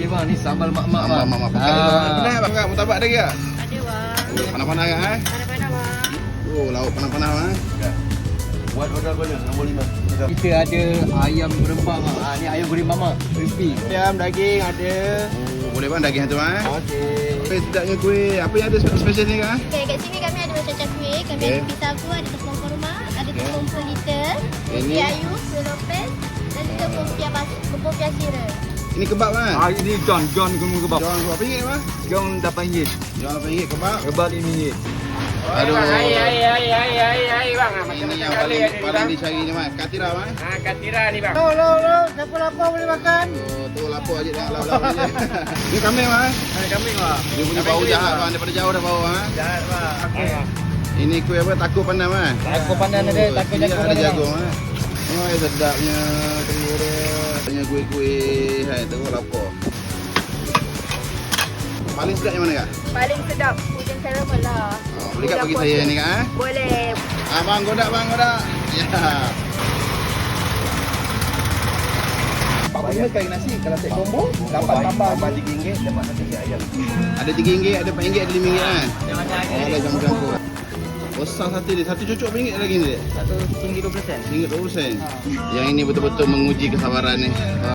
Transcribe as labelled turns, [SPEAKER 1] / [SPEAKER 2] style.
[SPEAKER 1] Okey bang, ni sambal mak-mak bang.
[SPEAKER 2] Mak pakai. Pernah bang kat mutabak ada ke?
[SPEAKER 3] Ada bang.
[SPEAKER 2] Panas-panas kan
[SPEAKER 3] Panas-panas bang.
[SPEAKER 2] Oh, lauk panas-panas bang.
[SPEAKER 4] Buat order banyak, nombor 5.
[SPEAKER 1] Kita ada ayam berempah bang. Ni ayam goreng mamak, crispy.
[SPEAKER 4] Ayam, daging ada.
[SPEAKER 2] Oh, boleh bang daging tu bang.
[SPEAKER 4] Okey.
[SPEAKER 2] Kuih sedapnya kuih. Apa yang ada special ni kan?
[SPEAKER 3] Okey, kat sini kami ada macam-macam kuih. Kami
[SPEAKER 2] Okey.
[SPEAKER 3] ada pisang ku, ada tepung kurma, ada
[SPEAKER 2] Okey.
[SPEAKER 3] tepung pelita,
[SPEAKER 2] Ini.
[SPEAKER 3] kuih ayu, kuih lopes dan juga pempiah sirih.
[SPEAKER 2] Ini kebab bang.
[SPEAKER 1] Ini John gulung kebab.
[SPEAKER 2] Jual berapa ringgit bang?
[SPEAKER 1] John RM8.
[SPEAKER 2] Jual RM8 kebab.
[SPEAKER 1] Kebab RM5.
[SPEAKER 2] Aduh.
[SPEAKER 4] Hai bang.
[SPEAKER 2] Ini yang paling dicari ni bang. Katira bang.
[SPEAKER 4] Katira ni bang.
[SPEAKER 1] Lo, siapa lapar boleh makan?
[SPEAKER 2] Oh, tu lapar je nak lauk-lauk je. Ni kambing bang.
[SPEAKER 1] Ada kambing bang.
[SPEAKER 2] Dia punya bau jahat bang daripada jauh dah bau bang.
[SPEAKER 1] Jahat bang. Okey.
[SPEAKER 2] Ini kuih apa? Takur pandan bang.
[SPEAKER 1] Takur pandan ada, takur
[SPEAKER 2] Ini
[SPEAKER 1] jagung
[SPEAKER 2] ada
[SPEAKER 1] ada,
[SPEAKER 2] jagung bang. Oh, sedapnya telur dia. Punya kuih-kuih. Hai, terus lapar. Paling sedap yang mana kak?
[SPEAKER 3] Paling sedap hujan caramel lah.
[SPEAKER 2] Oh, boleh kak bagi saya ni kak eh?
[SPEAKER 3] Boleh.
[SPEAKER 2] Bang, godak bang, godak. Ya.
[SPEAKER 1] RM45 kali nasi. Kalau set combo, dapat tambah
[SPEAKER 4] RM3, dapat satu ayam.
[SPEAKER 2] Ada RM3, ada RM4, ada RM5 kan?
[SPEAKER 1] Jangan-jangan.
[SPEAKER 2] Oh, ada campur-campur. Besar satu dia. Satu cucuk RM1 lagi ni dia.
[SPEAKER 1] Satu RM1.20.
[SPEAKER 2] RM1.20. Yang ini betul-betul menguji kesabaran ni.